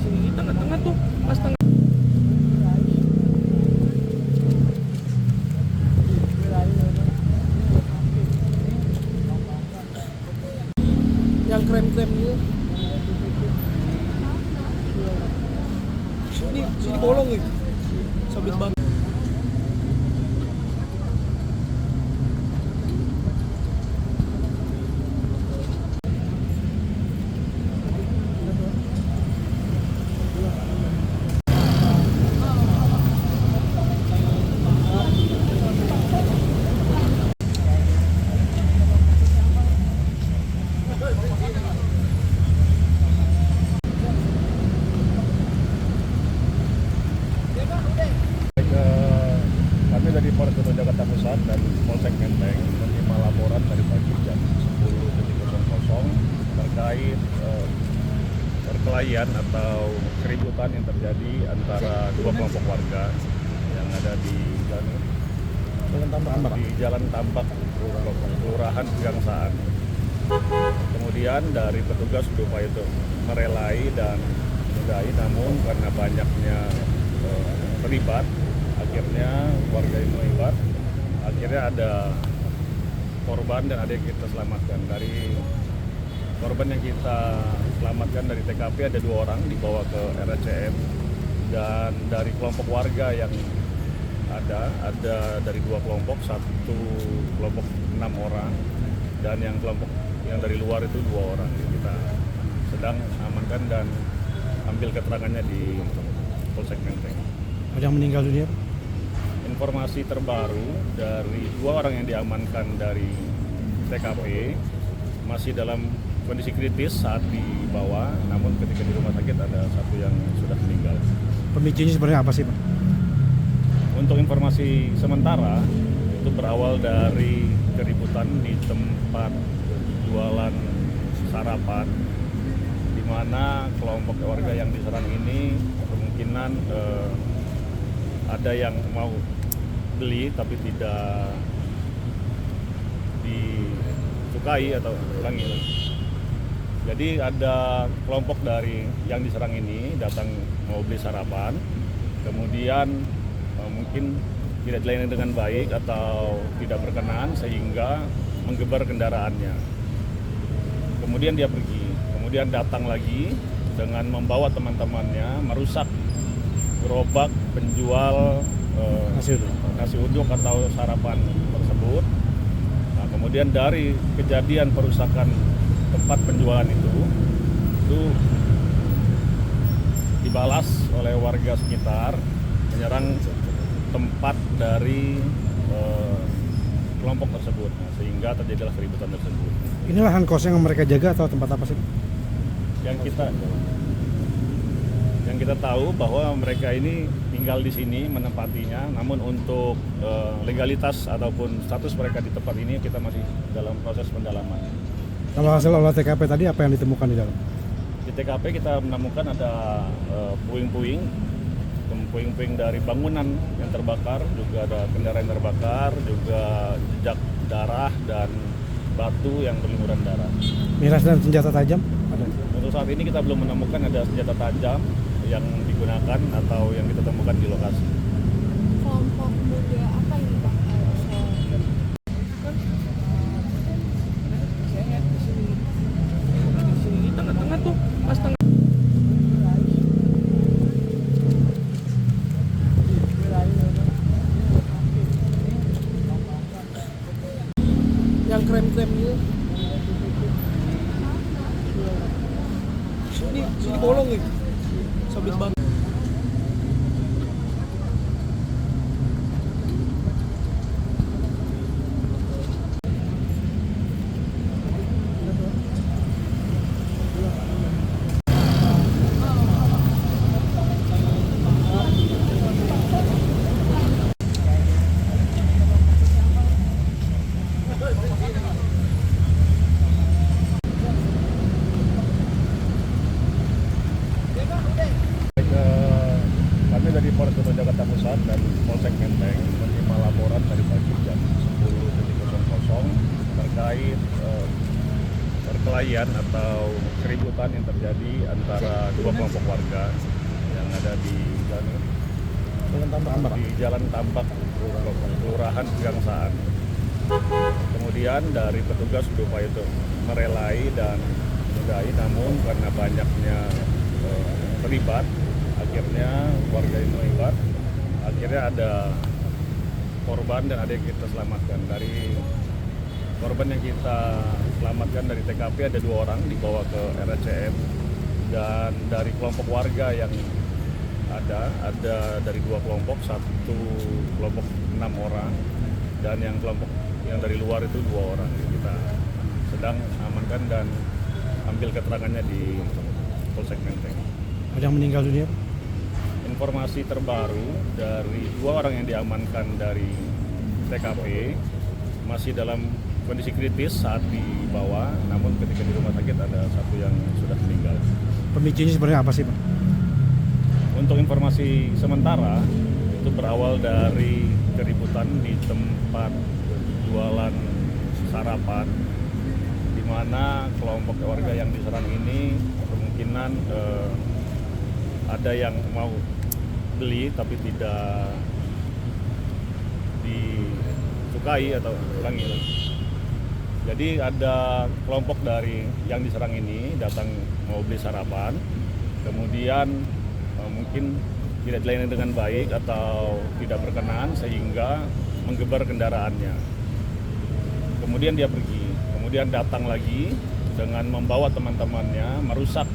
Di tengah-tengah tuh, pas tengah. Yang krem-krem gitu. Sini bolong nih. Sabit banget. Kami dari Polres Metro Jakarta Pusat dan Polsek Menteng menerima laporan dari pagi jam 10.00 terkait perkelahian atau keributan yang terjadi antara dua kelompok warga yang ada di Jalan Tambak, Kelurahan Pegangsaan. Kemudian dari petugas berupaya itu merelai dan menyudahi, namun karena banyaknya terlibat, akhirnya warga ini terlibat. Akhirnya ada korban dan ada yang kita selamatkan. Dari korban yang kita selamatkan dari TKP ada 2 orang dibawa ke RSCM, dan dari kelompok warga yang ada dari 2 kelompok, satu kelompok 6 orang dan yang kelompok yang dari luar itu 2 orang. Kita sedang amankan dan ambil keterangannya di Polsek Menteng. Ada yang meninggal dunia? Informasi terbaru dari 2 orang yang diamankan dari TKP masih dalam kondisi kritis saat dibawa, namun ketika di rumah sakit ada 1 yang sudah meninggal. Pemicunya sebenarnya apa sih, Pak? Untuk informasi sementara, itu berawal dari keributan di tempat jualan sarapan, di mana kelompok warga yang diserang ini kemungkinan ada yang mau beli tapi tidak disukai atau ulangi. Jadi ada kelompok dari yang diserang ini datang mau beli sarapan, kemudian mungkin tidak dilayani dengan baik atau tidak berkenan sehingga menggebar kendaraannya. Kemudian dia pergi, kemudian datang lagi dengan membawa teman-temannya merusak gerobak penjual nasi uduk atau sarapan tersebut. Nah, kemudian dari kejadian perusakan tempat penjualan itu dibalas oleh warga sekitar menyerang tempat dari kelompok tersebut, sehingga terjadilah keributan tersebut. Ini lahan kos yang mereka jaga atau tempat apa sih? Yang kita tahu bahwa mereka ini tinggal di sini menempatinya, namun untuk legalitas ataupun status mereka di tempat ini kita masih dalam proses pendalaman. Kalau hasil olah TKP tadi apa yang ditemukan di dalam? Di TKP kita menemukan ada puing-puing dari bangunan yang terbakar, juga ada kendaraan yang terbakar, juga jejak darah dan batu yang berlumuran darah. Miras dan senjata tajam ada? Untuk saat ini kita belum menemukan ada senjata tajam yang digunakan atau yang kita temukan di lokasi. Kelompok muda apa ini, Pak? Di tengah-tengah tuh, pas tengah. Yang krem-krem gitu. Sini bolong nih. Sabit banget. perkelahian atau keributan yang terjadi antara dua kelompok warga yang ada di Jalan Tambak, Kelurahan Pegangsaan. Kemudian dari petugas berupaya untuk merelai dan menyudahi, namun karena banyaknya terlibat, akhirnya warga ini terlibat. Akhirnya ada korban dan ada yang kita selamatkan. Dari korban yang kita selamatkan dari TKP ada 2 orang dibawa ke RSCM, dan dari kelompok warga yang ada dari 2 kelompok, satu kelompok 6 orang dan yang kelompok yang dari luar itu 2 orang. Kita sedang amankan dan ambil keterangannya di Polsek Menteng. Ada yang meninggal dunia? Informasi terbaru dari 2 orang yang diamankan dari TKP masih dalam kondisi kritis saat dibawa, namun ketika di rumah sakit ada 1 yang sudah meninggal. Pemicunya sebenarnya apa sih Pak? Untuk informasi sementara itu berawal dari keributan di tempat jualan sarapan, di mana kelompok warga yang diserang ini kemungkinan ada yang mau beli tapi tidak disukai atau ulangi. Jadi ada kelompok dari yang diserang ini datang mau beli sarapan, kemudian mungkin tidak dilayani dengan baik atau tidak berkenan sehingga menggebar kendaraannya. Kemudian dia pergi, kemudian datang lagi dengan membawa teman-temannya merusak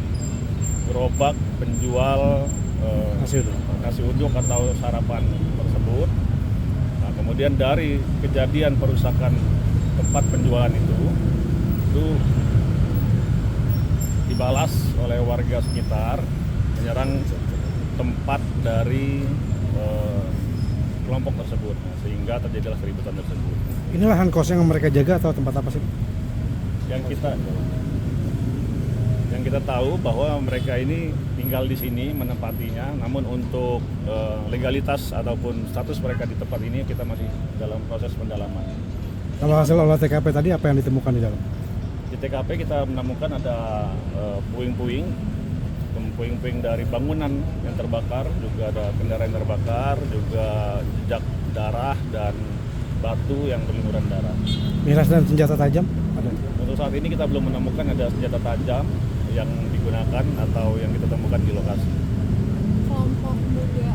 gerobak penjual nasi uduk atau sarapan tersebut. Nah, kemudian dari kejadian perusakan tempat penjualan itu dibalas oleh warga sekitar menyerang tempat dari kelompok tersebut, sehingga terjadilah keributan tersebut. Ini lahan kos yang mereka jaga atau tempat apa sih? Yang kita tahu bahwa mereka ini tinggal di sini menempatinya, namun untuk legalitas ataupun status mereka di tempat ini kita masih dalam proses pendalaman. Kalau hasil olah TKP tadi apa yang ditemukan di dalam? Di TKP kita menemukan ada puing-puing dari bangunan yang terbakar, juga ada kendaraan yang terbakar, juga jejak darah dan batu yang berlumuran darah. Miras dan senjata tajam? Ada? Untuk saat ini kita belum menemukan ada senjata tajam yang digunakan atau yang kita temukan di lokasi. Kelompok muda